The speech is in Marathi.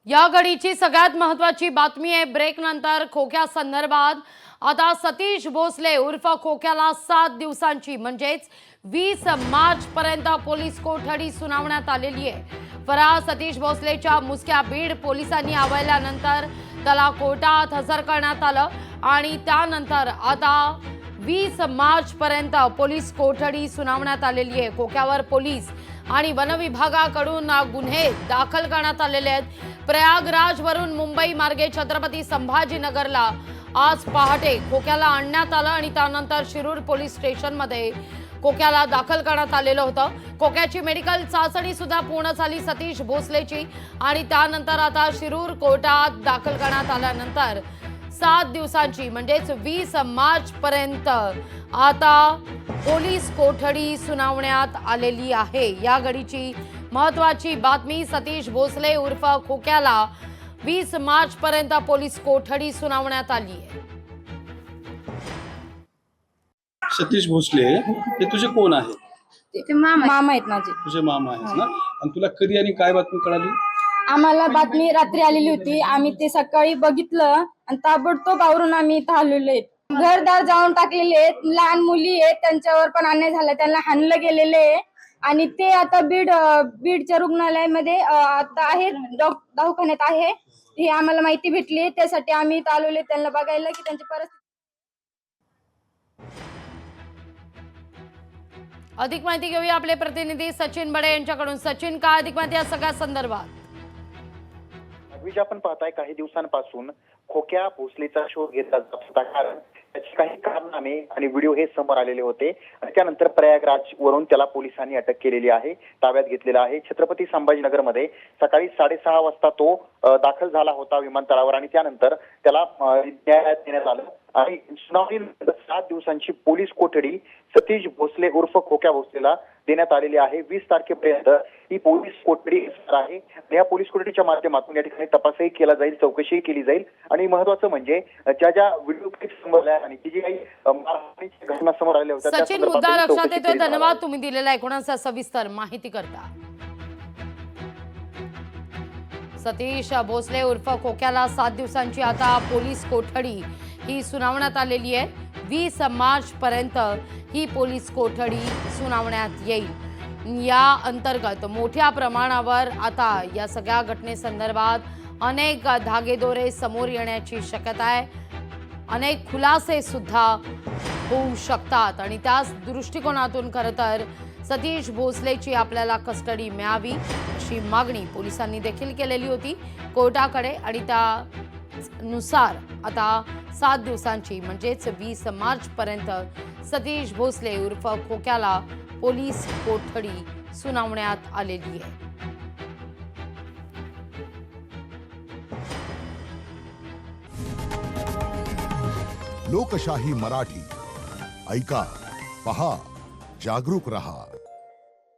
या घडीची सगळ्यात महत्त्वाची बातमी आहे। ब्रेक नंतर खोक्या संदर्भात आता सतीश भोसले उर्फ खोक्याला 7 दिवसांची म्हणजेच 20 मार्च पर्यंत पोलीस कोठडी सुनावण्यात आलेली आहे। फरार सतीश भोसलेच्या मुसक्या बीड पोलिसांनी आवळल्यानंतर त्याला कोर्टात हजर करण्यात आलं आणि त्यानंतर आता 20 मार्च पर्यंत पोलीस कोठडी सुनावण्यात आलेली आहे। खोक्यावर पोलीस आणि वन विभागाकडून गुन्हे दाखल करण्यात आलेले आहेत। प्रयागराज वरून मुंबई मार्गे छत्रपती संभाजीनगरला आज पहाटे खोक्याला आणण्यात आलं आणि त्यानंतर शिरूर पोलीस स्टेशनमध्ये खोक्याला दाखल करण्यात आलेलं होतं। खोक्याची मेडिकल चाचणी सुद्धा पूर्ण झाली सतीश भोसलेची आणि त्यानंतर आता शिरूर कोर्टात दाखल करण्यात आल्यानंतर 7 दिवसांची म्हणजेच 20 मार्च पर्यंत आता पोलीस कोठडी सुनावण्यात आलेली आहे। या घडीची महत्त्वाची बातमी, सतीश भोसले उर्फ खोक्याला 20 मार्च पर्यंत पोलीस कोठडी सुनावण्यात आली आहे। सतीश भोसले हे तुझे कोण आहेत? ते मामा आहेत माझे। तुझे मामा आहेत ना? आणि तुला कधी आणि काय बातमी कळाली? आम्हाला बातमी रात्री आलेली होती, आम्ही ते सकाळी बघितलं आणि ताबडतोब आवरून आम्ही इथं आलेलो आहेत। घरदार जाऊन टाकलेले आहेत, लहान मुली आहेत त्यांच्यावर पण अन्याय झाला, त्यांना हाणलं गेलेले आहे आणि ते आता बीडच्या रुग्णालयामध्ये आता आहेत, दवाखान्यात आहे। ही आम्हाला माहिती भेटली, त्यासाठी आम्ही इथं आलेलो त्यांना बघायला की त्यांची परिस्थिती। अधिक माहिती घेऊया आपले प्रतिनिधी सचिन बडे यांच्याकडून। सचिन, काय अधिक माहिती या सगळ्या संदर्भात? विजय, आपण पाहताय काही दिवसांपासून खोक्या भोसलेचा शोध घेतला जात होता, कारण त्याचे काही कारनामे आणि व्हिडिओ हे समोर आलेले होते आणि त्यानंतर प्रयागराज वरून त्याला पोलिसांनी अटक केलेली आहे, ताब्यात घेतलेला आहे। छत्रपती संभाजीनगरमध्ये सकाळी 6:30 वाजता तो दाखल झाला होता विमानतळावर आणि त्यानंतर त्याला न्यायालयात नेण्यात आलं आणि सुनावणीनंतर 7 दिवसांची पोलीस कोठडी सतीश भोसले उर्फ खोक्या भोसलेला देण्यात आलेली आहे। 20 तारखेपर्यंत ही पोलीस कोठडी असणार आहे आणि या पोलीस कोठडीच्या माध्यमातून या ठिकाणी तपासही केला जाईल, चौकशीही केली जाईल आणि महत्त्वाचं म्हणजे ज्या व्हिडिओ क्लिप समोर आल्या आणि जी काही मारहाणीच्या घटना समोर आल्या होत्या सचिन, मुद्दा लक्षात येतोय। धन्यवाद तुम्ही दिलेल्या एकूणच सविस्तर माहिती करता। सतीश भोसले उर्फ खोक्याला 7 दिवसांची आता पोलीस कोठडी ही सुनावण्यात आलेली आहे। 20 मार्च पर्यंत ही पोलीस कोठडी सुनावण्यात येईल। या अंतर्गत मोठ्या प्रमाणावर आता या सगळ्या घटनेसंदर्भात अनेक धागेदोरे समोर येण्याची शक्यता आहे, अनेक खुलासे सुद्धा होऊ शकतात आणि त्याच दृष्टिकोनातून खरं तर सतीश भोसलेची आपल्याला कस्टडी मिळावी अशी मागणी पोलिसांनी देखील केलेली होती कोर्टाकडे आणि त्यानुसार आता 7 दिवसांची म्हणजेच 20 मार्च पर्यंत सतीश भोसले उर्फ खोक्याला पोलीस कोठडी सुनावण्यात आलेली आहे। लोकशाही मराठी ऐका, पहा, जागरूक रहा।